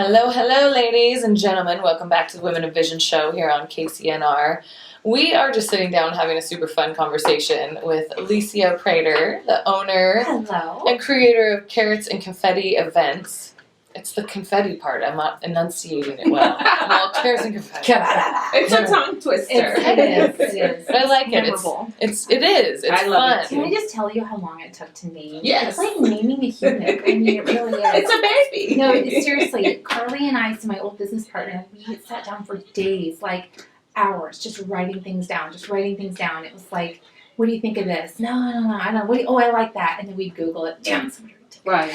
Hello, hello, ladies and gentlemen. Welcome back to the Women of Vision show here on KCNR. We are just sitting down having a super fun conversation with Licia Prader, the owner and creator of Carats and Confetti events. It's the confetti part. I'm not enunciating it well. Well, Carats and Confetti. It's a tongue twister. It is. But I like it. It is. It's I love fun. it. Can I just tell you how long it took to name? Yes. It's like naming a human. I mean, it really is. It's a baby. No, seriously. Carly and I, so my old business partner, we sat down for days, like hours, just writing things down. It was like, what do you think of this? No, I don't know. I like that. And then we'd Google it. Damn, Right.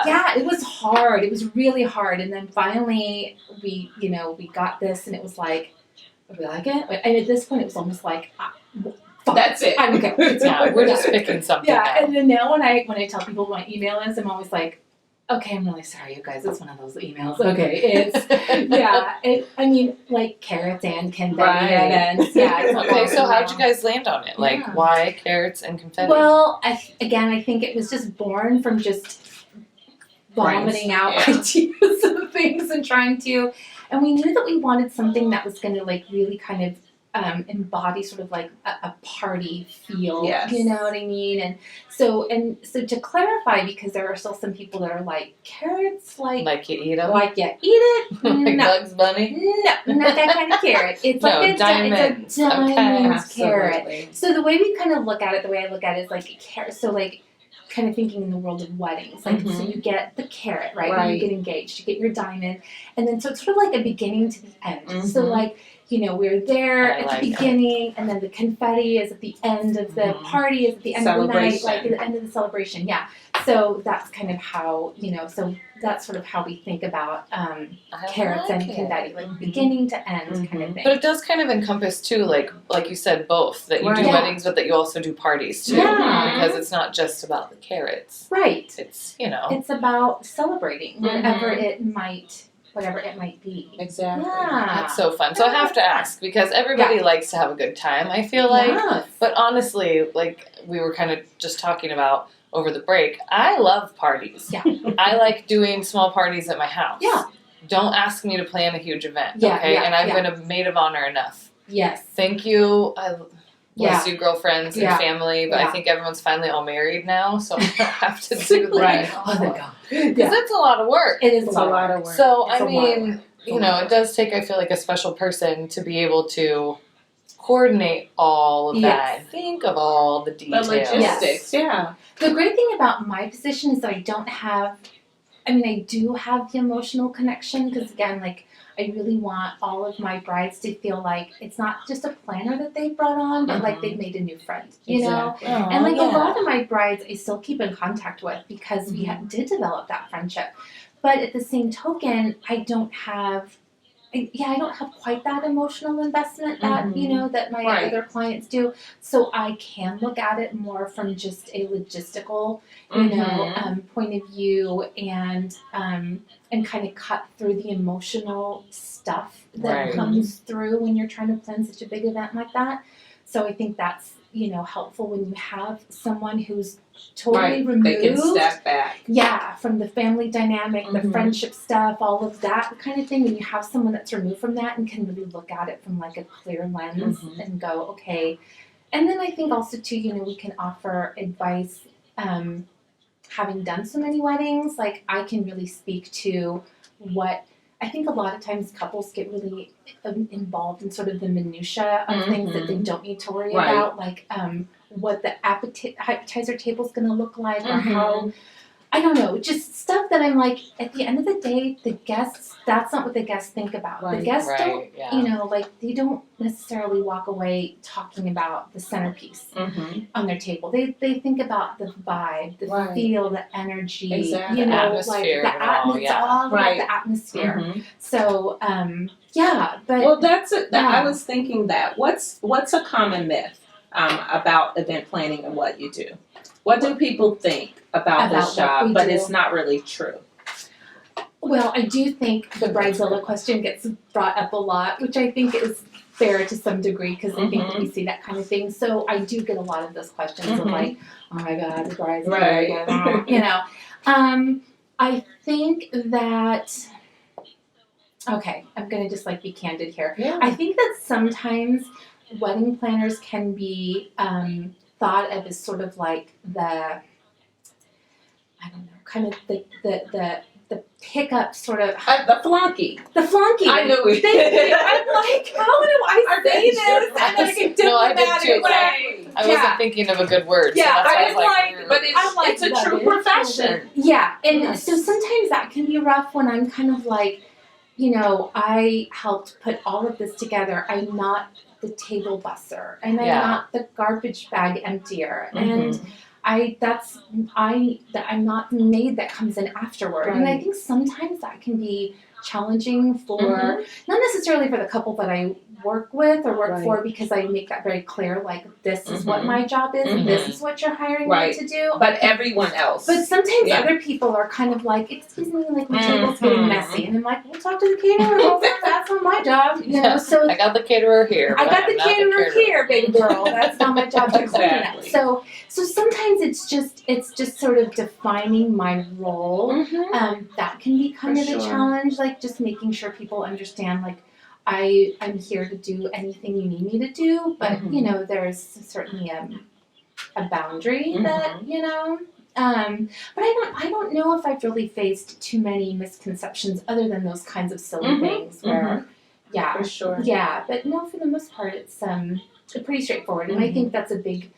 Yeah, it was hard. It was really hard. And then finally we got this and it was like, we like it? And at this point it was almost like, that's it. I'm okay. We're just picking something Yeah, out. and then now when I tell people what my email is, I'm always like, okay, I'm really sorry, you guys. It's one of those emails. Okay, it's I mean, like Carats and Confetti events. Yeah. Okay, so how'd you guys land on it? Like, why Carats and Confetti? Well, I think it was just born from just vomiting out ideas of things and trying to, and we knew that we wanted something that was going to like really kind of embody sort of like a party feel. Yes. You know what I mean? And so to clarify, because there are still some people that are like, carrots, like you eat them? like you eat it? Like No. Bugs Bunny? No, not that kind of carrot. It's like No, diamonds. It's a diamond Okay. carrot. Absolutely. So the way we kind of look at it, the way I look at it is like a carrot. So like kind of thinking in the world of weddings. Like, so you get the carrot, right? When you get engaged, you get your diamond. And then so it's sort of like a beginning to the end. So like, we're there at the beginning, and then the confetti is at the end of the party, is at the end of the night, like at the end of the celebration. Yeah. So that's kind of how, so that's sort of how we think about carats and confetti, like beginning to end kind of thing. But it does kind of encompass too, like you said, both. That you do weddings, but that you also do parties too. Yeah. Because it's not just about the carrots. Right. It's, It's about celebrating whatever it might be. Exactly. Yeah. That's so fun. So I have to ask, because everybody likes to have a good time, I feel like. Yes. But honestly, like we were kind of just talking about over the break, I love parties. Yeah. I like doing small parties at my house. Yeah. Don't ask me to plan a huge event, Yeah, okay? yeah, And I've been a maid of honor enough. Yes. Thank you. I bless you, girlfriends and family, but I think everyone's finally all married now, so I don't have to do that. Right. Oh my God. Because that's a lot of work. It is It's a lot of work. So, It's I a mean, it does take, I feel like, a special person to be able to coordinate all of that and think of all the details. The logistics, yeah. The great thing about my position is that I don't have, I do have the emotional connection, because again, like, I really want all of my brides to feel like it's not just a planner that they brought on, but like they've made a new friend, you know? And like a lot of my brides I still keep in contact with, because we did develop that friendship. But at the same token, I don't have quite that emotional investment that, that my other clients do. So I can look at it more from just a logistical, point of view, and kind of cut through the emotional stuff that comes through when you're trying to plan such a big event like that. So I think that's, helpful when you have someone who's totally removed. They can step back. Yeah, from the family dynamic, the friendship stuff, all of that kind of thing. When you have someone that's removed from that and can really look at it from like a clear lens and go, okay. And then I think also too, we can offer advice. Having done so many weddings, like I can really speak to what I think a lot of times couples get really involved in sort of the minutia of things that they don't need to worry about, like what the appetizer table is going to look like, or how, I don't know, just stuff that I'm like, at the end of the day, the guests, that's not what the guests think about. The guests don't, they don't necessarily walk away talking about the centerpiece on their table. They think about the vibe, the feel, the energy, the atmosphere, all about the atmosphere. So, but well, that's it. I was thinking that what's a common myth about event planning and what you do? What do people think about this job, but it's not really true? Well, I do think the bridezilla question gets brought up a lot, which I think is fair to some degree, because I think we see that kind of thing. So I do get a lot of those questions of like, oh my God, the bridezilla, think that, okay, I'm going to just like be candid here. Yeah. I think that sometimes wedding planners can be thought of as sort of like the, I don't know, kind of the pickup sort of. The flunky. The flunky. I knew it. I'm like, how do I say this in like a diplomatic way? I wasn't thinking of a good word. Yeah, so that's I was like, but it's a true profession. Yeah, and Yes. so sometimes that can be rough when I'm kind of like, I helped put all of this together. I'm not the table busser, and I'm not the garbage bag emptier, and I'm not the maid that comes in afterward. Right. And I think sometimes that can be challenging for, not necessarily for the couple that I work with or work for, because I make that very clear, like, this is what my job is, and this is what you're hiring me to do. But everyone else. But sometimes other people are kind of like, excuse me, like, my table's getting messy. And I'm like, we'll talk to the caterer. That's not my job. So I got the caterer here. I got the caterer here, baby girl. That's not my job to clean Exactly. it. So sometimes it's just sort of defining my role. That can be kind of a challenge, like just making sure people understand, like, I'm here to do anything you need me to do, but there's certainly a boundary that but I don't know if I've really faced too many misconceptions other than those kinds of silly things where For sure. yeah, but no, for the most part it's pretty straightforward, and I think that's a big,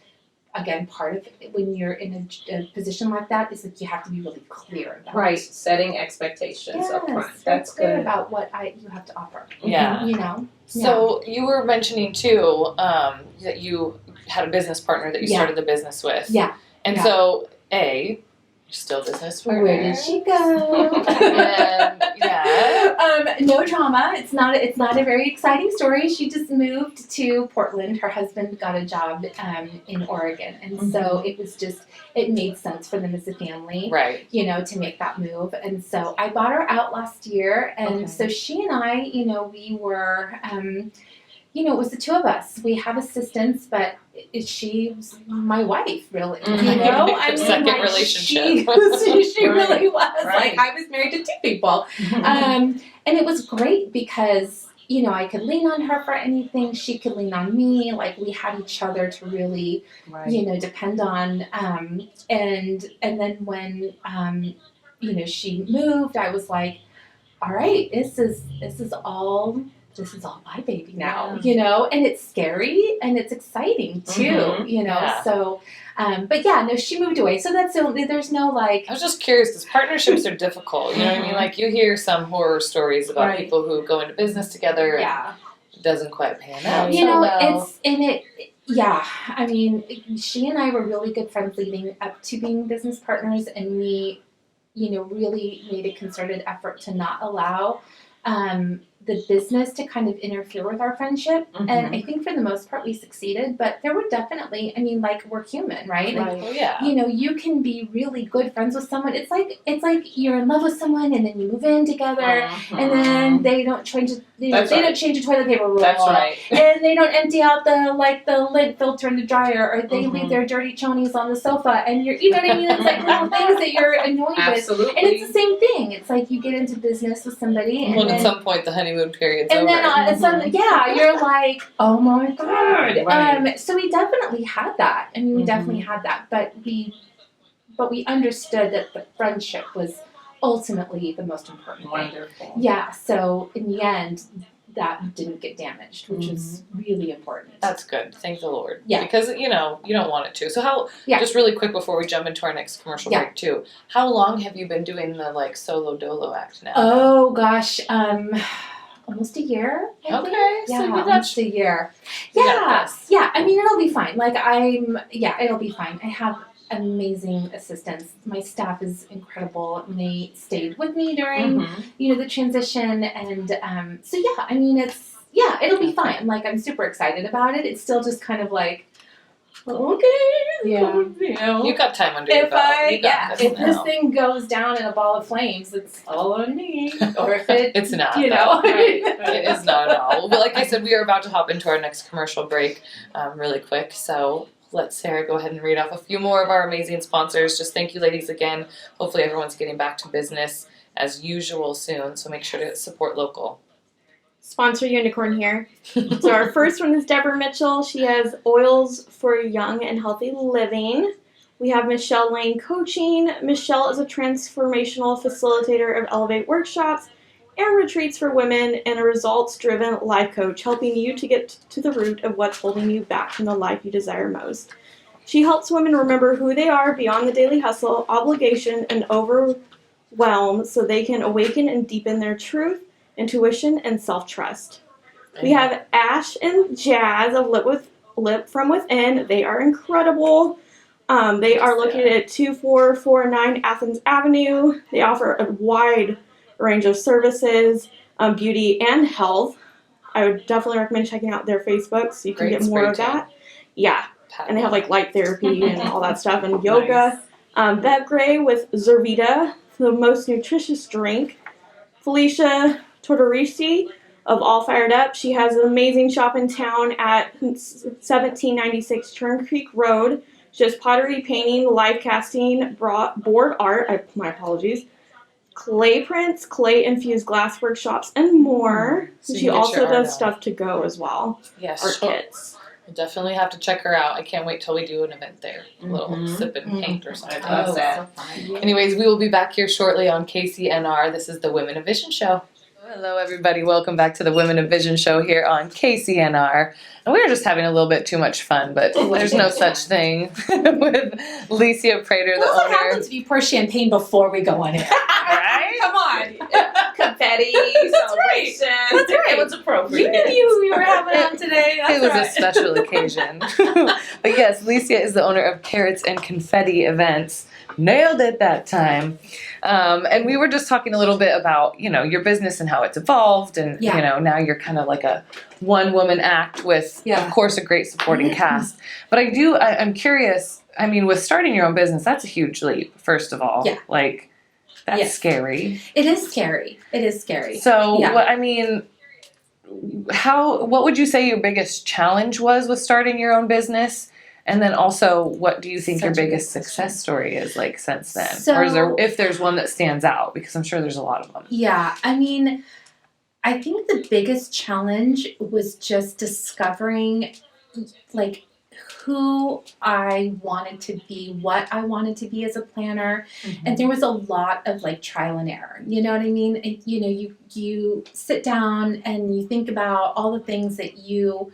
again, part of it when you're in a position like that is that you have to be really clear about setting expectations up front. That's clear good. about what you have to offer. Yeah. So you were mentioning too that you had a business partner that you started the business with. Yeah. And so you're still a business partner. Where did she go? No drama. It's not a very exciting story. She just moved to Portland. Her husband got a job in Oregon, and so it made sense for them as a family, right? To make that move. And so I bought her out last year, and so she and I, we were. It was the two of us. We have assistants, but she's my wife, really. Second relationship. She really was. Right. Like, I was married to two people. And it was great because, I could lean on her for anything. She could lean on me. Like, we had each other to really, depend on. And then when, she moved, I was like, all right, this is all my baby now, and it's scary and it's exciting too, so, but she moved away. So there's no like. I was just curious because partnerships are difficult. You know what I mean? Like you hear some horror stories about people who go into business together and it doesn't quite pan out. I mean, she and I were really good friends leading up to being business partners, and we, really made a concerted effort to not allow, the business to kind of interfere with our friendship. And I think for the most part we succeeded, but there were definitely, we're human, right? Like, you can be really good friends with someone. It's like you're in love with someone and then you move in together and then they don't change don't change the toilet paper roll. That's right. And they don't empty out the lint filter in the dryer, or they leave their dirty chonies on the sofa, and you're, what I mean? It's like little things that you're annoyed with. And it's the same thing. It's like you get into business with somebody, and at some point the honeymoon period's and over. then you're like, oh my god. Right. So we definitely had that. We definitely had that, but we understood that the friendship was ultimately the most important thing. Wonderful. Yeah. So in the end, that didn't get damaged, which is really important. That's good. Thank the Lord. Yeah. Because, you don't want it to. So just really quick before we jump into our next commercial break too, how long have you been doing the solo dolo act now? Oh gosh, almost a year, I think. So Yeah, you got almost a year. You got this. Yeah, it'll be fine. It'll be fine. I have amazing assistants. My staff is incredible, and they stayed with me during, the transition, and it'll be fine. Like, I'm super excited about it. It's still just kind of like, okay, you got time under your belt. If this thing goes down in a ball of flames, it's all on me. Or if it's not. It is not at all. But like I said, we are about to hop into our next commercial break, really quick. So let Sarah go ahead and read off a few more of our amazing sponsors. Just thank you, ladies, again. Hopefully everyone's getting back to business. as usual soon, so make sure to support local. Sponsor unicorn here. So our first one is Deborah Mitchell. She has Oils for Young and Healthy Living. We have Michelle Lane Coaching. Michelle is a transformational facilitator of Elevate workshops and retreats for women and a results-driven life coach, helping you to get to the root of what's holding you back from the life you desire most. She helps women remember who they are beyond the daily hustle, obligation, and overwhelm so they can awaken and deepen their truth, intuition, and self-trust. We have Ash and Jazz of Lip From Within. They are incredible. They are located at 2449 Athens Avenue. They offer a wide range of services, beauty and health. I would definitely recommend checking out their Facebook so you can get more of that. Yeah. And they have like light therapy and all that stuff and yoga. Nice. Bev Gray with Zervita, the most nutritious drink. Felicia Tortorici of All Fired Up. She has an amazing shop in town at 1796 Churn Creek Road. She does pottery, painting, live casting, board art, my apologies, clay prints, clay-infused glass workshops, and more. So she also does stuff to go as well. Yes. Art kits. We'll definitely have to check her out. I can't wait till we do an event there. A little sip and paint or something. I love that. So fun. Anyways, we will be back here shortly on KCNR. This is the Women of Vision Show. Hello, everybody. Welcome back to the Women of Vision Show here on KCNR. And we were just having a little bit too much fun, but there's no such thing with Licia Prader, the What owner. happens if you pour champagne before we go on air? Right? Come on. Confetti, celebration. That's right. It was appropriate. You knew we were having on today. That's It was right. a special occasion. But yes, Licia is the owner of Carats and Confetti events. Nailed it that time. And we were just talking a little bit about, your business and how it's evolved. And, now you're kind of like a one-woman act with, of course, a great supporting cast. But I'm curious, with starting your own business, that's a huge leap, first of all. Yeah. Like, that's scary. It is scary. So, what would you say your biggest challenge was with starting your own business? And then also, what do you think your biggest success story is like since then? So, or is there, if there's one that stands out, because I'm sure there's a lot of them. Yeah, I think the biggest challenge was just discovering, like, who I wanted to be, what I wanted to be as a planner. Mm-hmm. And there was a lot of like trial and error. You know what I mean? And, you sit down and you think about all the things that you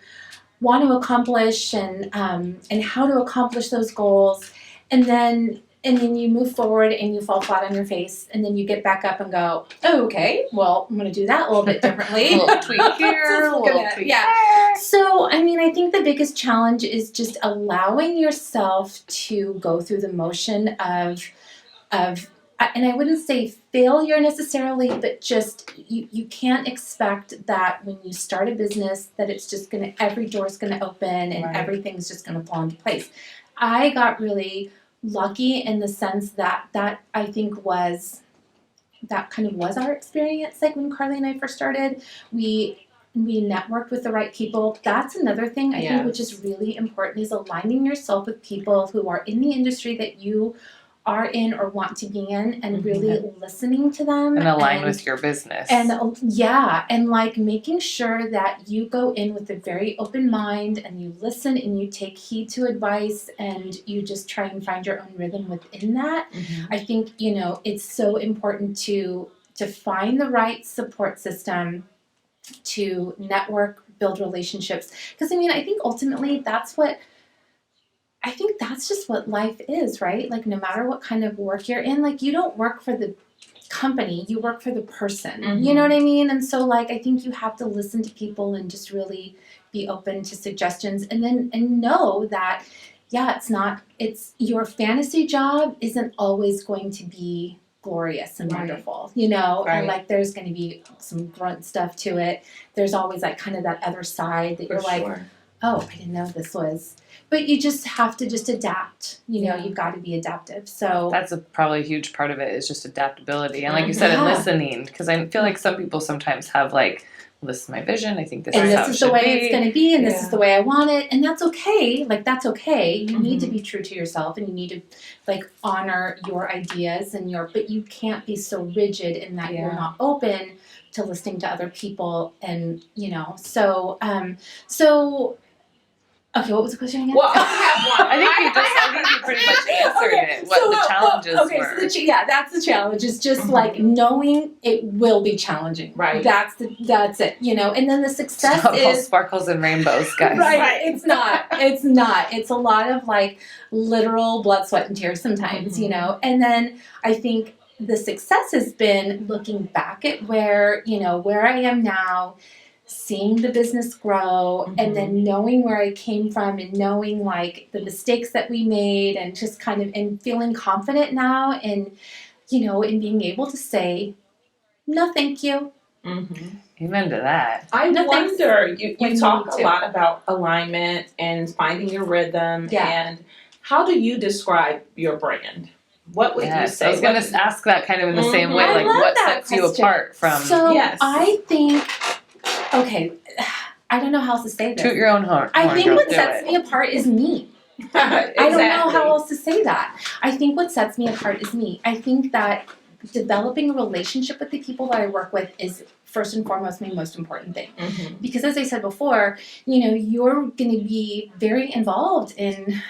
want to accomplish and how to accomplish those goals. And then you move forward and you fall flat on your face, and then you get back up and go, oh, okay, well, I'm going to do that a little bit differently. A little tweak here, a little tweak there. So, I think the biggest challenge is just allowing yourself to go through the motion of, and I wouldn't say failure necessarily, but just you can't expect that when you start a business that it's just every door's going to open and everything's just going to fall into place. I got really lucky in the sense that I think that kind of was our experience. Like when Carly and I first started, we networked with the right people. That's another thing I think which is really important, is aligning yourself with people who are in the industry that you are in or want to be in, and really listening to them and align with your business. And and like making sure that you go in with a very open mind and you listen and you take heed to advice and you just try and find your own rhythm within that. Mm-hmm. I think, it's so important to find the right support system, to network, build relationships. Because I think ultimately that's just what life is, right? Like no matter what kind of work you're in, like you don't work for the company, you work for the person. Mm-hmm. You know what I mean? And so like I think you have to listen to people and just really be open to suggestions, and know that it's your fantasy job isn't always going to be glorious and wonderful, and like there's going to be some grunt stuff to it. There's always like kind of that other side that you're like, oh, I didn't know this was. But you just have to just adapt. You've got to be adaptive. So that's probably a huge part of it, is just adaptability. And like you said, and listening. Because I feel like some people sometimes have like this is my vision. I think this and is how this it is the should way be. it's going to be, and this Yeah. is the way I want it, and that's okay. Like, that's okay. You need to Mhm. be true to yourself, and you need to, like, honor your ideas and but you can't be so rigid in that you're Yeah. not open to listening to other people, and, so, okay, what was the question again? Well, I have one. I think you pretty much answered it. What the challenges were. So that's the challenge. It's just like knowing it will be challenging. Right. That's it. And then the success It's not all is sparkles and rainbows, guys. right. It's not. It's a lot of like literal blood, sweat, and tears sometimes. And then I think the success has been looking back at where I am now, seeing the business grow, and then knowing where I came from, and knowing like the mistakes that we made, and just kind of and feeling confident now, and in being able to say no, thank you. Amen to that. I No, thanks. wonder, you When you talk need a to. lot about alignment and finding your rhythm, Yeah. and how do you describe your brand? What would you Yes, say? I was going to ask that kind of in the same way. I Like, love what that sets you question. apart from So Yes. I think, okay, I don't know how else to say this. toot your own horn? I think girl, what do sets it. me apart is me. I don't know how else to say that. I think what sets me apart is me. I think that developing a relationship with the people that I work with is first and foremost my most important thing. Because as I said before, you're going to be very involved in,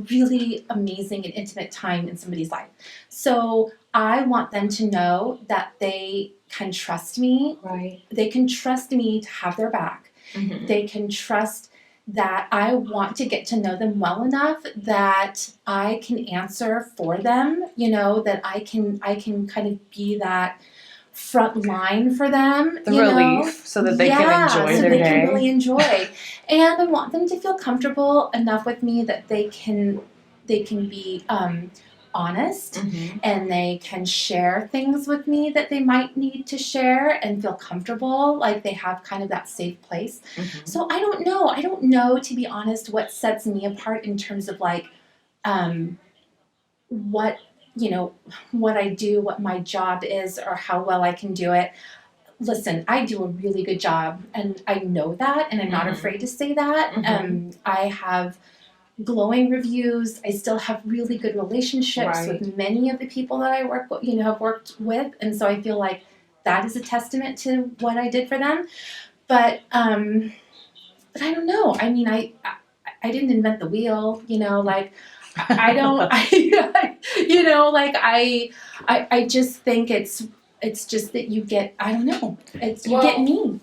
really amazing and intimate time in somebody's life. So I want them to know that they can trust me. Right. They can trust me to have their back. They can trust that I want to get to know them well enough that I can answer for them, that I can kind of be that front line for them. The relief, so that they can enjoy so their they day. can really enjoy. And I want them to feel comfortable enough with me that they can be honest, and they can share things with me that they might need to share and feel comfortable, like they have kind of that safe place. So I don't know, to be honest, what sets me apart in terms of like what I do, what my job is, or how well I can do it. Listen, I do a really good job, and I know that, and I'm not afraid to say that. I have glowing reviews. I still have really good relationships with many of the people that I have worked with, and so I feel like that is a testament to what I did for them. But I don't know. I mean, I didn't invent the wheel. I don't. I just think it's just that you get. I don't know. You get me.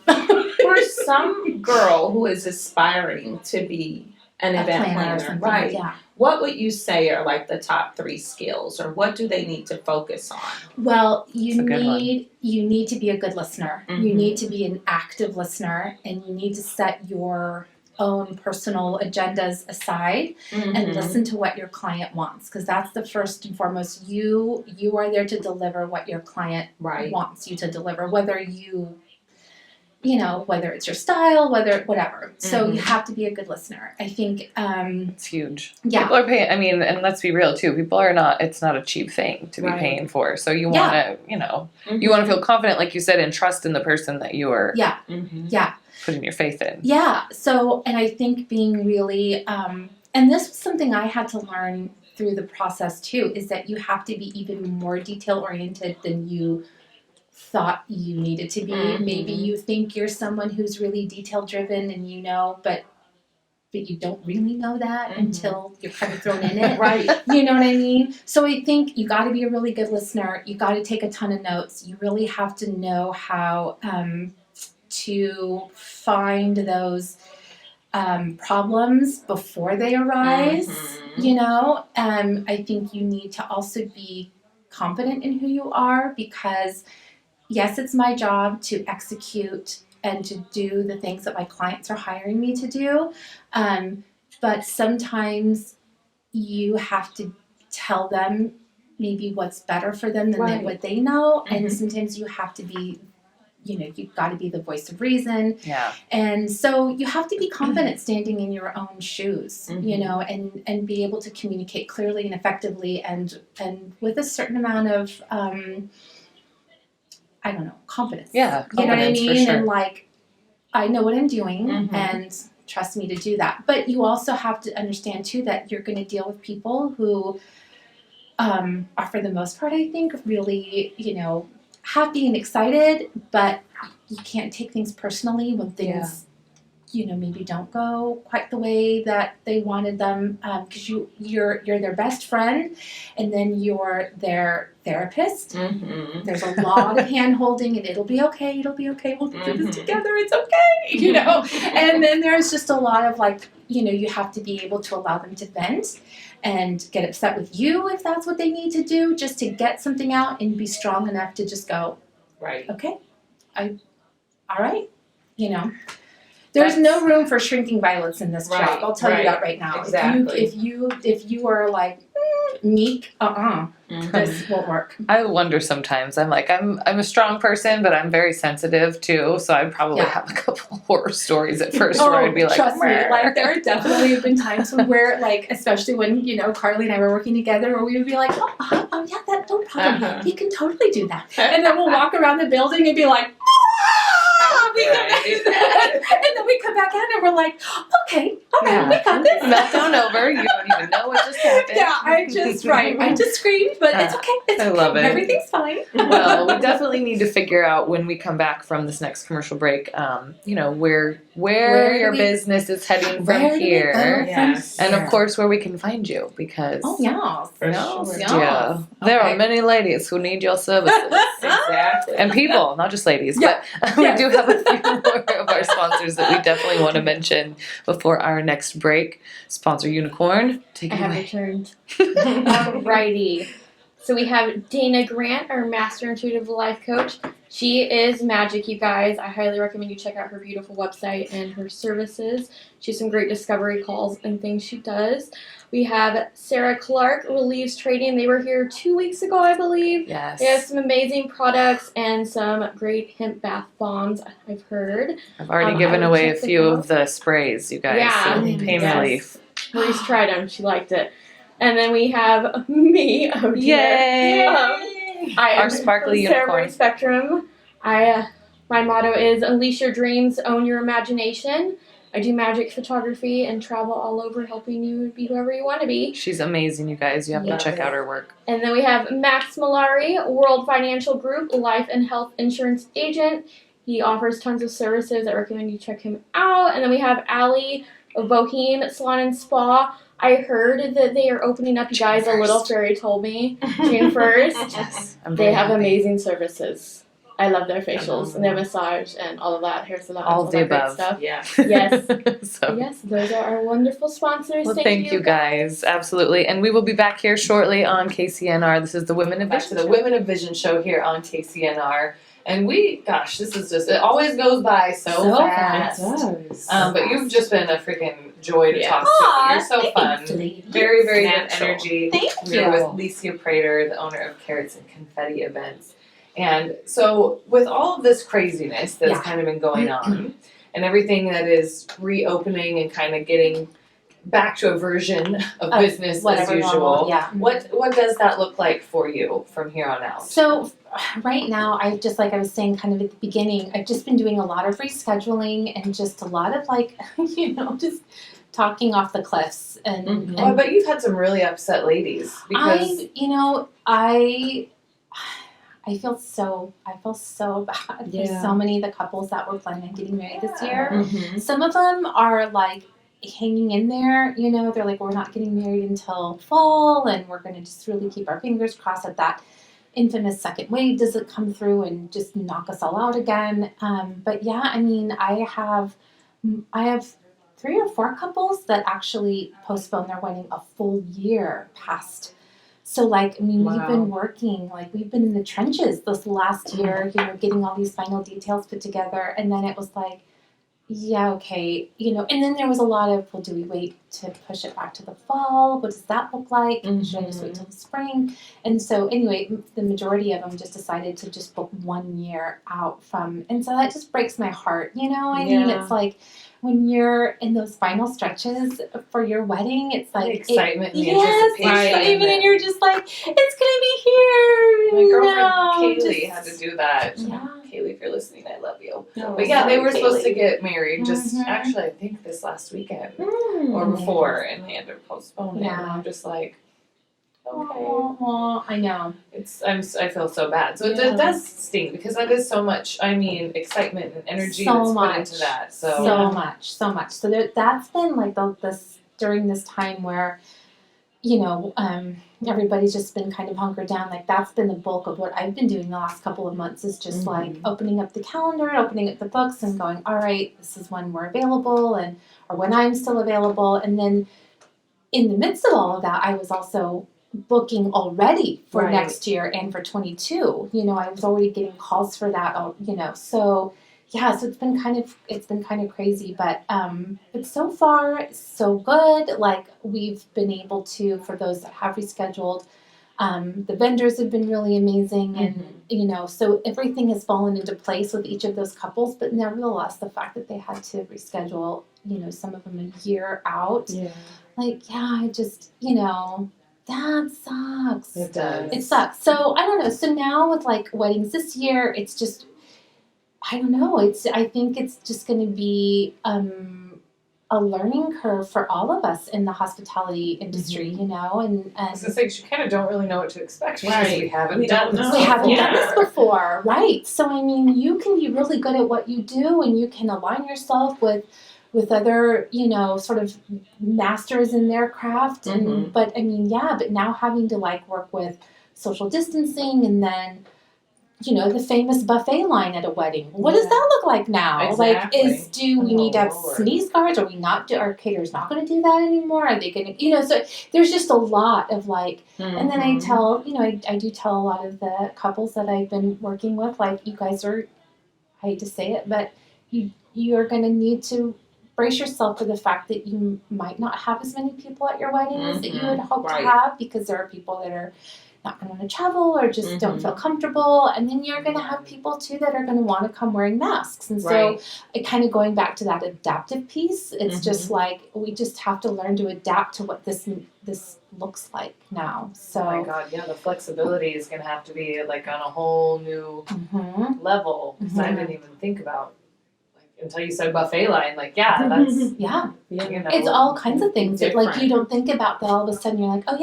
For some girl who is aspiring to be an event or planner, something. right? Yeah. What would you say are like the top 3 skills, or what do they need to focus on? Well, you That's a good one. need to be a good listener. You need to be an active listener, and you need to set your own personal agendas aside and listen to what your client wants, because that's the first and foremost. You are there to deliver what your client wants you to deliver, whether whether it's your style, whatever. So you have to be a good listener. I think It's huge. Yeah. People are paying. I mean, and let's be real too. People are not. It's not a cheap thing to be paying for. So you want to, you want to feel confident, like you said, and trust in the person that you are. Putting your faith in. Yeah. So, and I think being really, and this was something I had to learn through the process too, is that you have to be even more detail oriented than you thought you needed to be. Maybe you think you're someone who's really detail driven, and but you don't really know that until you're kind of thrown in it. Right. You know what I mean? So I think you got to be a really good listener. You got to take a ton of notes. You really have to know how to find those problems before they arise. I think you need to also be confident in who you are, because yes, it's my job to execute and to do the things that my clients are hiring me to do. But sometimes you have to tell them maybe what's better for them than what they know. And sometimes you have to be, you've got to be the voice of reason. Yeah. And so you have to be confident standing in your own shoes, and be able to communicate clearly and effectively and with a certain amount of, confidence. Yeah. You know what I mean? For sure. And I know what I'm doing, Mhm. and trust me to do that. But you also have to understand too that you're going to deal with people who are, for the most part, I think, really, happy and excited, but you can't take things personally when things, maybe don't go quite the way that they wanted them, because you're their best friend, and then you're their therapist. Mm-hmm. There's a lot of hand holding, and it'll be okay, we'll do this together, it's okay, and then there's just a lot of you have to be able to allow them to vent and get upset with you if that's what they need to do, just to get something out, and be strong enough to just go, Right. okay, all right, There's no room for shrinking violets in this job. I'll tell you that right now. Exactly. If you are like meek, this won't work. I wonder sometimes. I'm a strong person, but I'm very sensitive too. So I probably have a couple horror stories at first where I'd be like, trust me, "Meh." there definitely have been times where especially when Carly and I were working together, where we would be like, oh yeah, that no problem. He can totally do that. And then we'll walk around the building and be like, and then we come back out and we're like, okay, all right, we got this. Meltdown over. You don't even know what just happened. Yeah, I just screamed, but it's okay. I love it. Everything's fine. Well, we definitely need to figure out when we come back from this next commercial break, where your business is heading from here. Yes. And of course, where we can find you, because there are many ladies who need your services. Exactly. And people, not just ladies, but we do have a few more of our sponsors that we definitely want to mention before our next break. Sponsor Unicorn, take it I have away. returned. Alrighty. So we have Dana Grant, our Master Intuitive Life Coach. She is magic, you guys. I highly recommend you check out her beautiful website and her services. She has some great discovery calls and things she does. We have Sarah Clark, Relieves Trading. They were here 2 weeks ago, I believe. Yes. They have some amazing products and some great hemp bath bombs, I've heard. I've already given away a few of the sprays, you guys. Yeah. So pain relief. Maurice tried them. She liked it. And then we have me. Oh, dear. Yay! I am Our sparkly from unicorn. Ceremony Spectrum. My motto is unleash your dreams, own your imagination. I do magic photography and travel all over helping you be whoever you want to be. She's amazing, you guys. You have to check out her work. And then we have Max Malari, World Financial Group, Life and Health Insurance Agent. He offers tons of services. I recommend you check him out. And then we have Allie of Boheme Salon and Spa. I heard that they are opening up, you guys. A little fairy told me. June 1st. Yes. They have amazing services. I love their facials and their massage and all of that, hair salon, all of the that great above. stuff. Yes. Yes. So. Yes, those are our wonderful sponsors. Well, thank you guys. Absolutely. And we will be back here shortly on KCNR. This is the Women of Vision. The Women of Vision show here on KCNR. And it always goes by so fast. It does. But you've just been a freaking joy to talk to. You're so fun. Very, very good energy. Thank We're you. with Licia Prader, the owner of Carats and Confetti events. And so with all of this craziness that's kind of been going on and everything that is reopening and kind of getting back to a version of business as usual, what does that look like for you from here on out? So right now, I was saying kind of at the beginning, I've just been doing a lot of rescheduling and just a lot of just talking off the cliffs. And but you've had some really upset ladies because I feel so bad for so many of the couples that were planning on getting married this year. Mm-hmm. Some of them are like hanging in there, they're like, we're not getting married until fall, and we're going to just really keep our fingers crossed that that infamous second wave doesn't come through and just knock us all out again. But yeah, I mean, I have 3 or 4 couples that actually postponed their wedding a full year past. So we've been working, we've been in the trenches this last year, getting all these final details put together. And then it was like, yeah, okay, and then there was a lot of, well, do we wait to push it back to the fall? What does that look like? Should I just wait till the spring? And so anyway, the majority of them just decided to just book 1 year out from, and so that just breaks my heart, I mean, it's like, when you're in those final stretches for your wedding, it's like the excitement and the yes, anticipation. and you're just like, it's gonna be here. My girlfriend No, Kaylee had to do that. Yeah. Kaylee, if you're listening, I love you. No, But yeah, they were supposed to Kaylee. get married just Mhm. actually I think this last weekend Mm. or before, and they had to postpone it. Yeah. And I'm just like, okay. Oh, I know. I feel so bad. So Yeah. it does sting because that is so much. I mean, excitement and energy So that's much. put into that. So So much. So that's been like this during this time where, everybody's just been kind of hunkered down. Like that's been the bulk of what I've been doing the last couple of months is just like opening up the calendar, opening up the books, and going, all right, this is when we're available, or when I'm still available. And then in the midst of all of that, I was also booking already for Right. next year and for 22. I was already getting calls for that. So yeah, so it's been kind of crazy, but so far so good. Like we've been able to, for those that have rescheduled, the vendors have been really amazing, and so everything has fallen into place with each of those couples. But nevertheless, the fact that they had to reschedule, some of them a year out, like I just that sucks. it does. It sucks. So I don't know. So now with like weddings this year, it's just I don't know. I think it's just going to be a learning curve for all of us in the hospitality industry, and I was gonna say, you kind of don't really know what to expect because Right. we haven't We done don't know. this. we haven't Yeah. done this before, right? So I mean, you can be really good at what you do, and you can align yourself with other, sort of masters in their craft, and but I mean, but now having to like work with social distancing, and then the famous buffet line at a wedding. What does that look like now? Exactly. Like, do we need to have Lord. sneeze guards? Are we not? Are caterers not going to do that anymore? Are they going to? So there's just a lot of like. And then I tell, I do tell a lot of the couples that I've been working with, like, you guys are, I hate to say it, but you are going to need to brace yourself for the fact that you might not have as many people at your wedding as that you would hope Right. to have, because there are people that are not going to want to travel or just don't feel comfortable. And then you're going to have people too that are going to want to come wearing masks. And so it kind of going back to that adaptive piece, it's just like we just have to learn to adapt to what this looks like now. So Oh my God, yeah, the flexibility is going to have to be like on a whole new level. Because I didn't even think about, like, until you said buffet line, like, yeah, that's, yeah, you know. it's all kinds of things that like Different. you don't think about that all of a sudden you're like, oh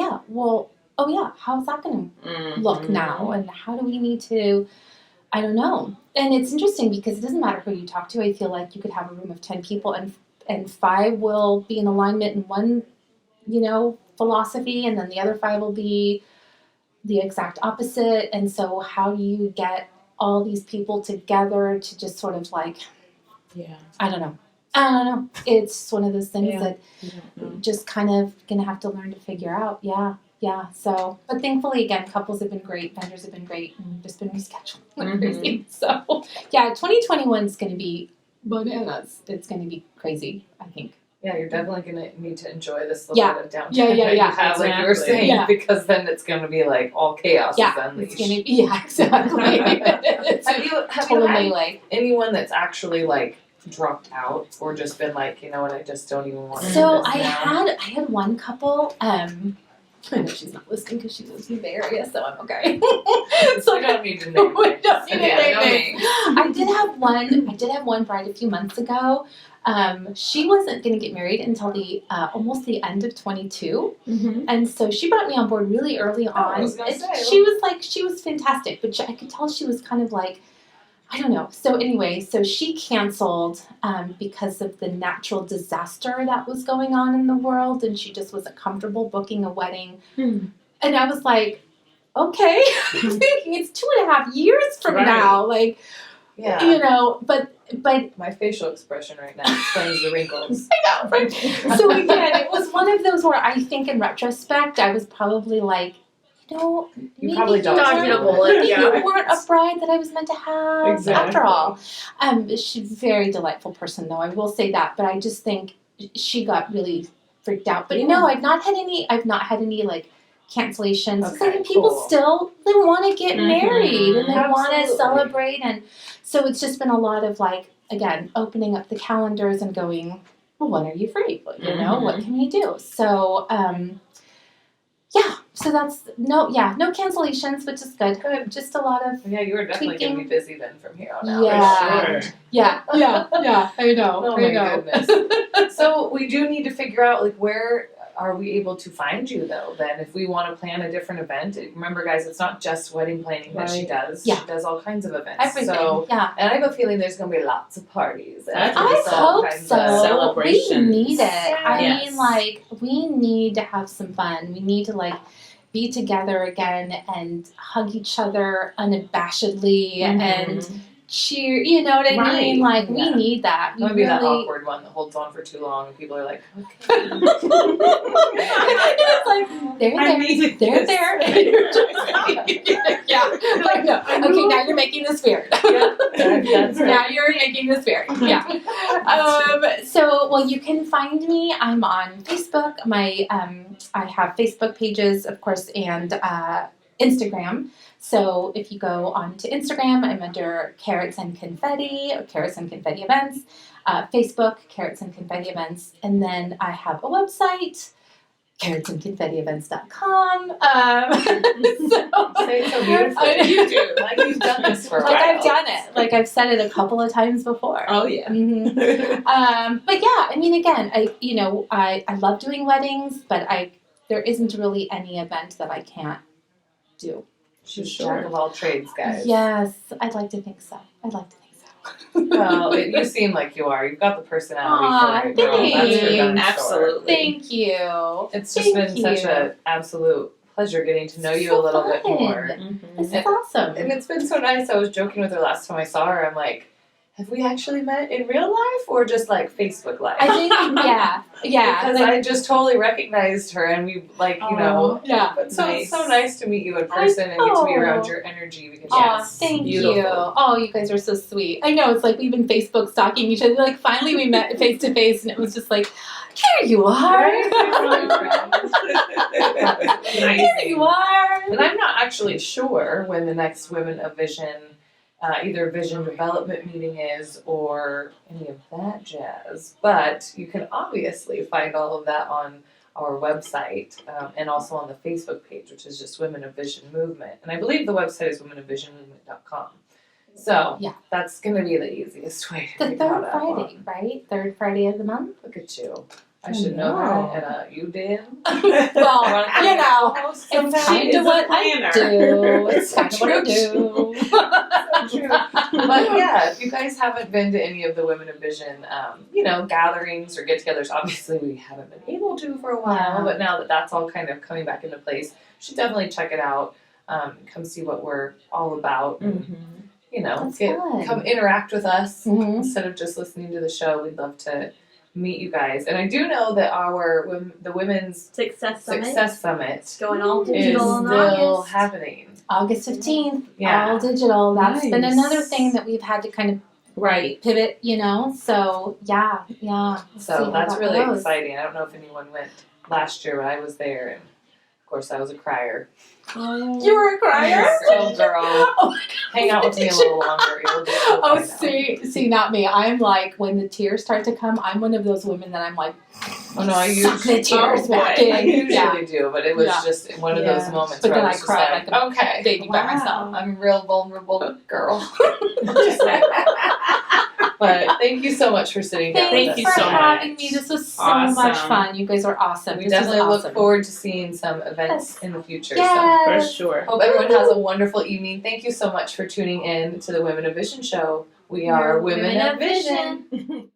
yeah, how's that going to look now, and how do we need to, I don't know. And it's interesting because it doesn't matter who you talk to. I feel like you could have a room of 10 people and 5 will be in alignment in one, philosophy, and then the other 5 will be the exact opposite. And so how do you get all these people together to just sort of like, I don't know. It's one of those things that just kind of gonna have to learn to figure out. Yeah. So, but thankfully, again, couples have been great, vendors have been great, and we've just been rescheduled like crazy. So, yeah, 2021 is going to be bananas. It's going to be crazy, I think. Yeah, you're definitely going to need to enjoy this little bit of downtime Yeah, that you have, like you were exactly. saying, because then it's going to be like all chaos is unleashed. It's going to be, exactly. It's Have you total had melee. anyone that's actually like dropped out or just been like, you know what, I just don't even want to do So this I now? had one couple. I know she's not listening because she lives in the Bay Area, so I'm okay. So I don't need to name We don't need to Yeah, name no names. names. I did have one bride a few months ago. She wasn't going to get married until the almost the end of 22, and so she brought me on board really early on. I was gonna say. She was fantastic, but I could tell she was kind of like, I don't know. So anyway, so she canceled because of the natural disaster that was going on in the world, and she just wasn't comfortable booking a wedding. And I was like, okay, I'm thinking it's 2.5 years from Right. now, like, Yeah. but My facial expression right now explains the wrinkles. I know, right? So again, it was one of those where I think in retrospect, I was probably like, maybe probably you dodged weren't- a bullet, maybe yeah. you weren't a bride that I was meant to have Exactly. after all. She's a very delightful person, though, I will say that, but I just think she got really freaked out. But no, I've not had any like cancellations. It's Okay, like people cool. still, they want to get married and they want to Absolutely. celebrate, and so it's just been a lot of like, again, opening up the calendars and going, well, when are you free? You know, what can we do? So, so that's no cancellations, which is good. Just a lot of you were definitely going to be busy then from here on out. Yeah. For sure. Yeah. I know. Oh my goodness. So we do need to figure out like where are we able to find you though? Then if we want to plan a different event, remember guys, it's not just wedding planning that she does. Yeah. She does all kinds of events. Everything. So, yeah. and I have a feeling there's going to be lots of parties. I hope so. Celebrations. We need it. I Yes. mean, like, we need to have some fun. We need to, like, be together again and hug each other unabashedly and cheer. You know what I mean? Like, we need that. We It would be really... that awkward one that holds on for too long and people are like, okay. It's like, they're there. Yeah. Like, no. Okay, now you're making this weird. That's right. Now you're making this weird. Yeah. You can find me. I'm on Facebook. I have Facebook pages, of course, and Instagram. So if you go onto Instagram, I'm under Carats and Confetti, or Carats and Confetti Events. Facebook, Carats and Confetti Events. And then I have a website, caratsandconfettievents.com. Say it so beautifully. You do. Like you've done this for a while. Like I've done it. Like I've said it a couple of times before. Oh yeah. But yeah, I mean, again, I love doing weddings, but there isn't really any event that I can't do. She's jack of all trades, guys. Yes, I'd like to think so. Well, you seem like you are. You've got the personality for it. Girl. That's for damn sure. Absolutely. Thank you. It's just been such an absolute pleasure getting to know you a little bit more. This is awesome. And it's been so nice. I was joking with her last time I saw her. I'm like, have we actually met in real life or just like Facebook life? I think, yeah. Because I just totally recognized her and we like, yeah. But so Nice. it's so nice to meet you in person and get to be around your energy. Because Thank beautiful. you. Oh, you guys are so sweet. I know, it's like we've been Facebook stalking each other. Like finally we met face to face and it was just like, here you are. Here you are. And I'm not actually sure when the next Women of Vision either vision development meeting is or any of that jazz. But you can obviously find all of that on our website and also on the Facebook page, which is just Women of Vision Movement. And I believe the website is womenofvisionmovement.com. So that's going to be the easiest way to The pick third that Friday, up. right? Third Friday of the month? Look at you. I should know that, and you did. Well, you know, it's kind of what I do. It's kind of what I do. True. But yeah, if you guys haven't been to any of the Women of Vision, gatherings or get-togethers, obviously we haven't been able to for a while, but now that that's all kind of coming back into place, you should definitely check it out. Come see what we're all about. Come interact with us instead of just listening to the show. We'd love to meet you guys. And I do know that the Women's Success Summit going all is digital in still August. happening. August 15th, Yeah. all digital. That's been Nice. another thing that we've had to kind of pivot, So, yeah. So that's really exciting. I don't know if anyone went last year, but I was there, and of course I was a crier. You were a crier? So girl, hang out with me a little longer. You'll just see, not me. I'm like, when the tears start to come, I'm one of those women that I'm like, oh no, I suck the usually tears back in. I usually do, but it was just one of those moments But where then I I was just cry like, like a okay, baby by myself. I'm a real vulnerable girl. But thank you so much for sitting down. Thank with you us for tonight. having me. This was so much fun. You guys were awesome. We This definitely was look awesome. forward to seeing some events in the future. Yes. For sure. So hope everyone has a wonderful evening. Thank you so much for tuning in to the Women of Vision show. We are Women of Vision.